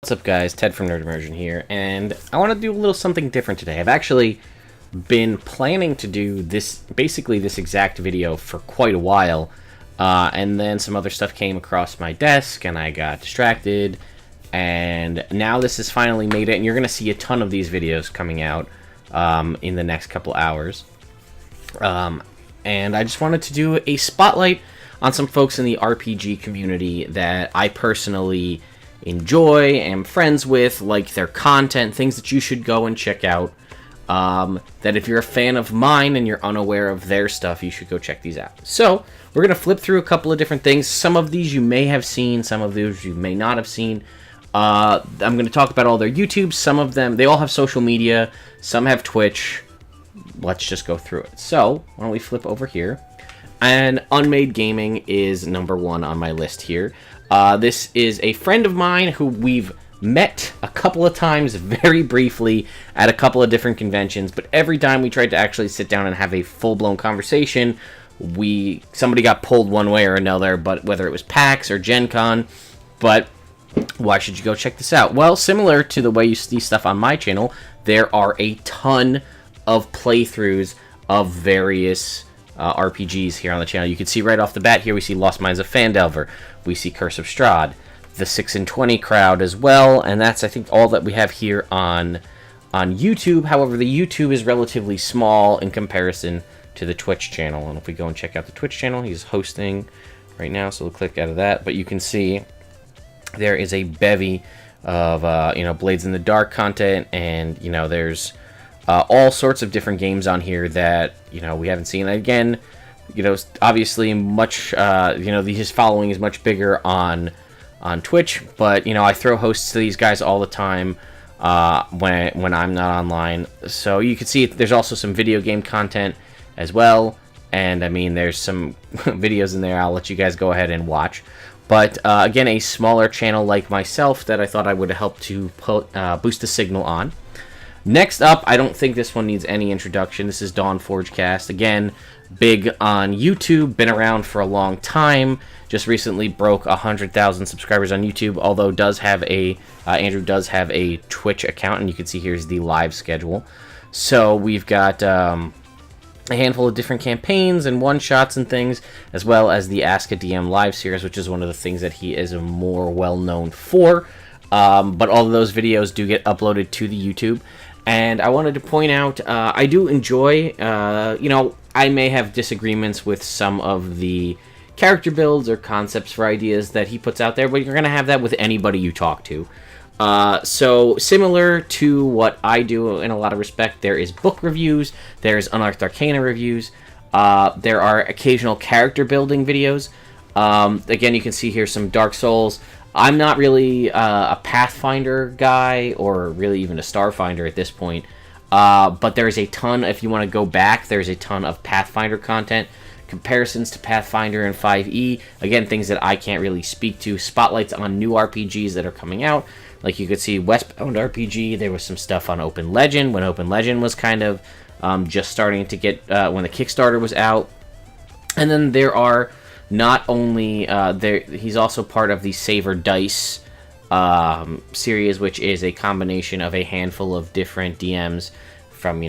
What's up, guys? Ted from Immersion here, and I want to do a little something different today. I've actually been planning to do basically this exact video for quite a while, and then some other stuff came across my desk, and I got distracted, and now this has finally made it, and you're going to see a ton of these videos coming out in the next couple hours. And I just wanted to do a spotlight on some folks in the RPG community that I personally enjoy, am friends with, like their content, things that you should go and check out. That if you're a fan of mine and you're unaware of their stuff, you should go check these out. So, we're going to flip through a couple of different things. Some of these you may have seen, some of these you may not have seen. I'm going to talk about all their YouTubes. Some of them, they all have social media, some have Twitch. Let's just go through it. So, why don't we flip over here. And Unmade Gaming is #1 on my list here. This is a friend of mine who we've met a couple of times very briefly at a couple of different conventions, but every time we tried to actually sit down and have a full-blown conversation, somebody got pulled one way or another, but whether it was PAX or Gen Con. But why should you go check this out? Well, similar to the way you see stuff on my channel, there are a ton of playthroughs of various RPGs here on the channel. You can see right off the bat here, we see Lost Mines of Phandelver, we see Curse of Strahd, the 6 and 20 crowd as well, and that's, I think, all that we have here on YouTube. However, the YouTube is relatively small in comparison to the Twitch channel, and if we go and check out the Twitch channel, he's hosting right now, so we'll click out of that, but you can see there is a bevy of Blades in the Dark content, and there's all sorts of different games on here that we haven't seen. Again, obviously much his following is much bigger on Twitch, but I throw hosts to these guys all the time when I'm not online. So you can see there's also some video game content as well, and I mean there's some videos in there I'll let you guys go ahead and watch. But again, a smaller channel like myself that I thought I would help to boost the signal on. Next up, I don't think this one needs any introduction. This is DawnforgedCast. Again, big on YouTube, been around for a long time. Just recently broke 100,000 subscribers on YouTube, although Andrew does have a Twitch account, and you can see here's the live schedule. So we've got a handful of different campaigns and one-shots and things, as well as the Ask a DM live series, which is one of the things that he is more well-known for. But all of those videos do get uploaded to the YouTube. And I wanted to point out, I do enjoy, I may have disagreements with some of the character builds or concepts for ideas that he puts out there, but you're going to have that with anybody you talk to. So, similar to what I do in a lot of respect, there is book reviews, there's Unearthed Arcana reviews, there are occasional character building videos. Again, you can see here some Dark Souls. I'm not really a Pathfinder guy, or really even a Starfinder at this point, but there's a ton, if you want to go back, there's a ton of Pathfinder content, comparisons to Pathfinder and 5e, again, things that I can't really speak to, spotlights on new RPGs that are coming out, like you could see Westbound RPG, there was some stuff on Open Legend, when Open Legend was kind of just starting to get, when the Kickstarter was out, and then there are not only he's also part of the Savor Dice series, which is a combination of a handful of different DMs from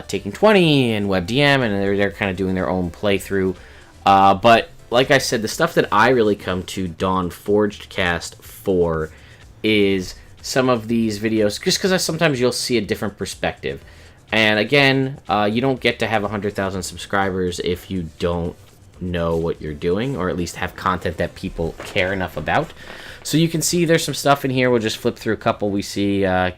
Taking 20 and WebDM, and they're kind of doing their own playthrough. But like I said, the stuff that I really come to DawnforgedCast for is some of these videos, just because sometimes you'll see a different perspective. And again, you don't get to have 100,000 subscribers if you don't know what you're doing, or at least have content that people care enough about. So you can see there's some stuff in here. We'll just flip through a couple. We see character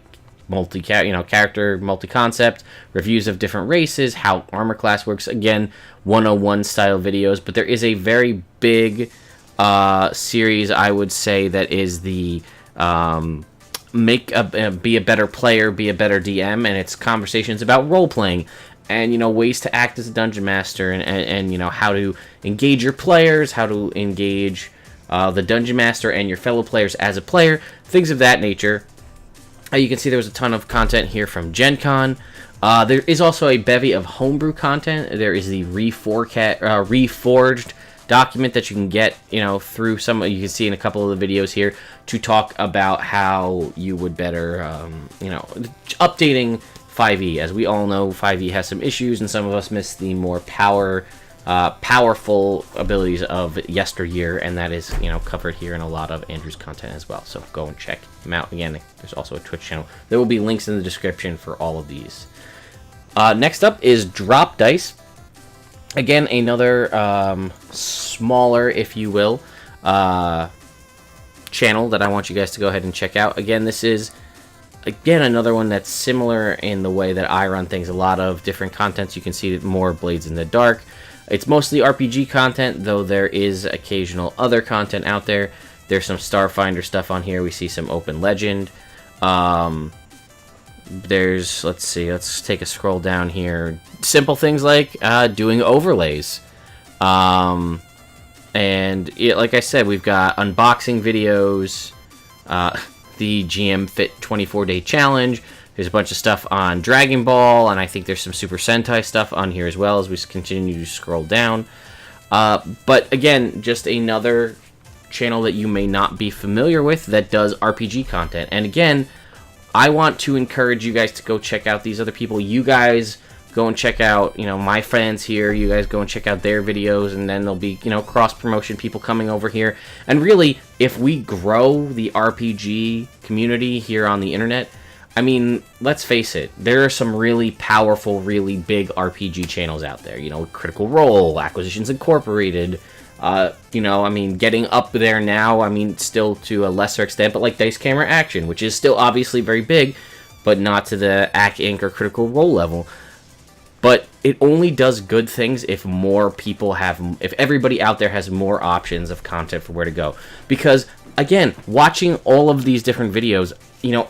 multi-concept, reviews of different races, how armor class works, again 101 style videos. But there is a very big series, I would say, that is the be a better player, be a better DM, and it's conversations about role-playing and ways to act as a dungeon master, and how to engage your players, how to engage the dungeon master and your fellow players as a player, things of that nature. You can see there was a ton of content here from Gen Con. There is also a bevy of homebrew content. There is the Reforged document that you can get, through you can see in a couple of the videos here, to talk about how you would better, updating 5e. As we all know, 5e has some issues, and some of us miss the more powerful abilities of yesteryear, and that is, covered here in a lot of Andrew's content as well. So go and check him out. Again, there's also a Twitch channel. There will be links in the description for all of these. Next up is DropDice. Again, another smaller, if you will, channel that I want you guys to go ahead and check out. Again, this is another one that's similar in the way that I run things. A lot of different contents. You can see more Blades in the Dark. It's mostly RPG content, though there is occasional other content out there. There's some Starfinder stuff on here. We see some Open Legend. Let's take a scroll down here. Simple things like doing overlays. And like I said, we've got unboxing videos, the GM Fit 24-day challenge. There's a bunch of stuff on Dragon Ball, and I think there's some Super Sentai stuff on here as well as we continue to scroll down. But again, just another channel that you may not be familiar with that does RPG content. And again, I want to encourage you guys to go check out these other people. You guys go and check out, my friends here. You guys go and check out their videos, and then there'll be, cross-promotion people coming over here. And really, if we grow the RPG community here on the internet, I mean, let's face it, there are some really powerful, really big RPG channels out there. Critical Role, Acquisitions Incorporated, getting up there now, still to a lesser extent, but like Dice Camera Action, which is still obviously very big, but not to the AC Inc. or Critical Role level. But it only does good things if more people if everybody out there has more options of content for where to go. Because, again, watching all of these different videos,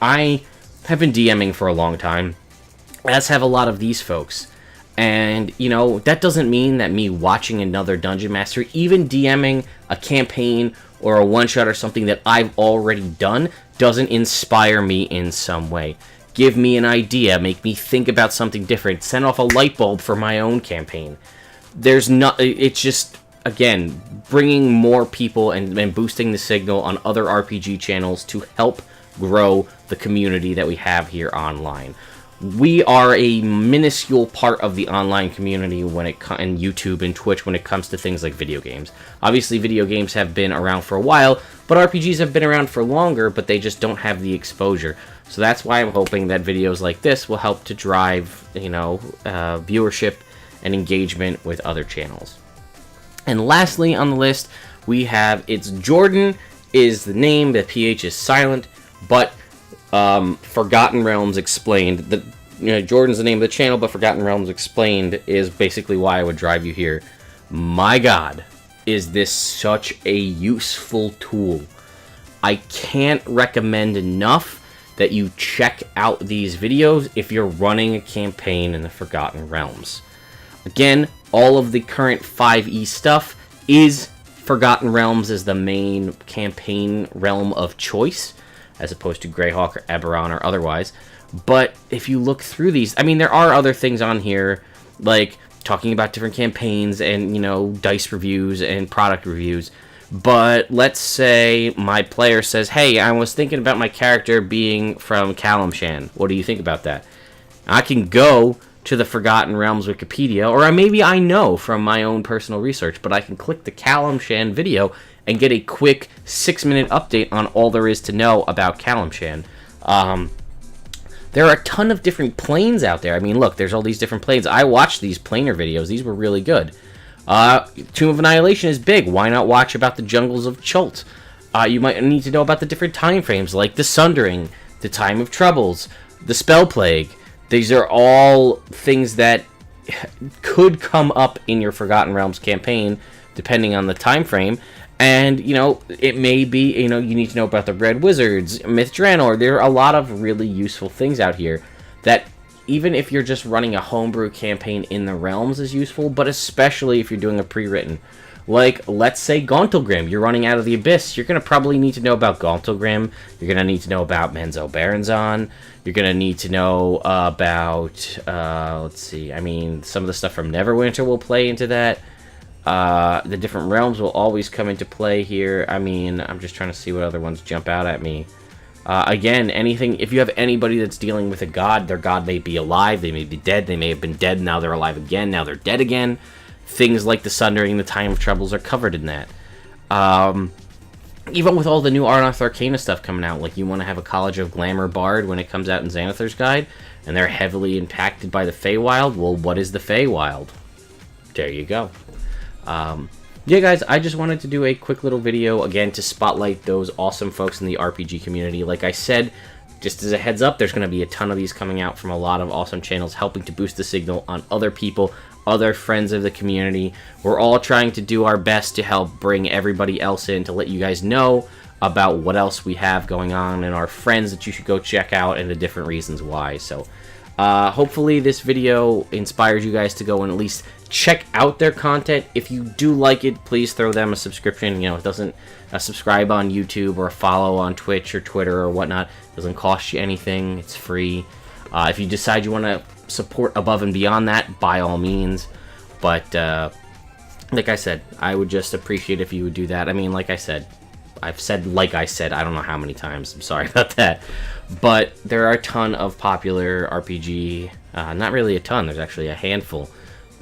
I have been DMing for a long time, as have a lot of these folks. And, that doesn't mean that me watching another Dungeon Master, even DMing a campaign or a one-shot or something that I've already done, doesn't inspire me in some way. Give me an idea, make me think about something different, send off a light bulb for my own campaign. It's just, again, bringing more people and boosting the signal on other RPG channels to help grow the community that we have here online. We are a minuscule part of the online community and YouTube and Twitch when it comes to things like video games. Obviously, video games have been around for a while, but RPGs have been around for longer, but they just don't have the exposure. So that's why I'm hoping that videos like this will help to drive, viewership and engagement with other channels. And lastly on the list, we have Jordan is the name. The PH is silent, but Forgotten Realms Explained. Jordan's the name of the channel, but Forgotten Realms Explained is basically why I would drive you here. My God, is this such a useful tool. I can't recommend enough that you check out these videos if you're running a campaign in the Forgotten Realms. Again, all of the current 5e stuff is Forgotten Realms as the main campaign realm of choice, as opposed to Greyhawk or Eberron or otherwise. But if you look through these, there are other things on here, like talking about different campaigns and, dice reviews and product reviews. But let's say my player says, hey, I was thinking about my character being from Kalimshan. What do you think about that? I can go to the Forgotten Realms Wikipedia, or maybe I know from my own personal research, but I can click the Kalimshan video and get a quick 6-minute update on all there is to know about Kalimshan. There are a ton of different planes out there. Look, there's all these different planes. I watched these planar videos. These were really good. Tomb of Annihilation is big. Why not watch about the jungles of Chult? You might need to know about the different time frames, like the Sundering, the Time of Troubles, the Spell Plague. These are all things that could come up in your Forgotten Realms campaign, depending on the time frame. And, it may be, you need to know about the Red Wizards, Myth Draenor. There are a lot of really useful things out here that, even if you're just running a homebrew campaign in the realms, is useful, but especially if you're doing a pre-written. Like, let's say Gauntlgrim, you're running Out of the Abyss, you're going to probably need to know about Gauntlgrim, you're going to need to know about Menzo Baranzan, you're going to need to know about, some of the stuff from Neverwinter will play into that. The different realms will always come into play here. I mean, I'm just trying to see what other ones jump out at me. Again, anything, if you have anybody that's dealing with a god, their god may be alive, they may be dead, they may have been dead, now they're alive again, now they're dead again. Things like the Sundering, the Time of Troubles are covered in that. Even with all the new Arnoth Arcana stuff coming out, like you want to have a College of Glamour Bard when it comes out in Xanathar's Guide, and they're heavily impacted by the Feywild, well, what is the Feywild? There you go. Yeah, guys, I just wanted to do a quick little video, again, to spotlight those awesome folks in the RPG community. Like I said, just as a heads up, there's going to be a ton of these coming out from a lot of awesome channels, helping to boost the signal on other people, other friends of the community. We're all trying to do our best to help bring everybody else in, to let you guys know about what else we have going on and our friends that you should go check out and the different reasons why. So hopefully this video inspires you guys to go and at least check out their content. If you do like it, please throw them a subscription. You know, it doesn't subscribe on YouTube or a follow on Twitch or Twitter or whatnot. It doesn't cost you anything. It's free. If you decide you want to support above and beyond that, by all means. But like I said, I would just appreciate if you would do that. I mean, like I said, I've said like I said I don't know how many times. I'm sorry about that. But there are a ton of popular RPG. Not really a ton. There's actually a handful.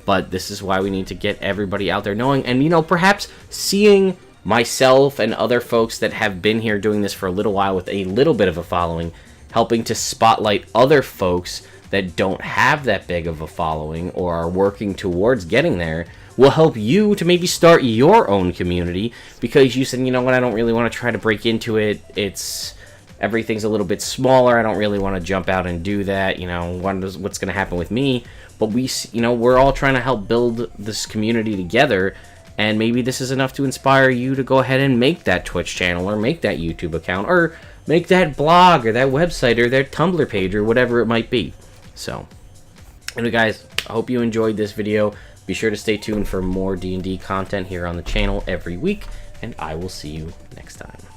But this is why we need to get everybody out there knowing, and, you know, perhaps seeing myself and other folks that have been here doing this for a little while with a little bit of a following, helping to spotlight other folks that don't have that big of a following or are working towards getting there, will help you to maybe start your own community, because you said, you know what, I don't really want to try to break into it. Everything's a little bit smaller. I don't really want to jump out and do that. You know, what's going to happen with me? But we're all trying to help build this community together, and maybe this is enough to inspire you to go ahead and make that Twitch channel or make that YouTube account or make that blog or that website or that Tumblr page or whatever it might be. So, anyway, guys, I hope you enjoyed this video. Be sure to stay tuned for more D&D content here on the channel every week, and I will see you next time.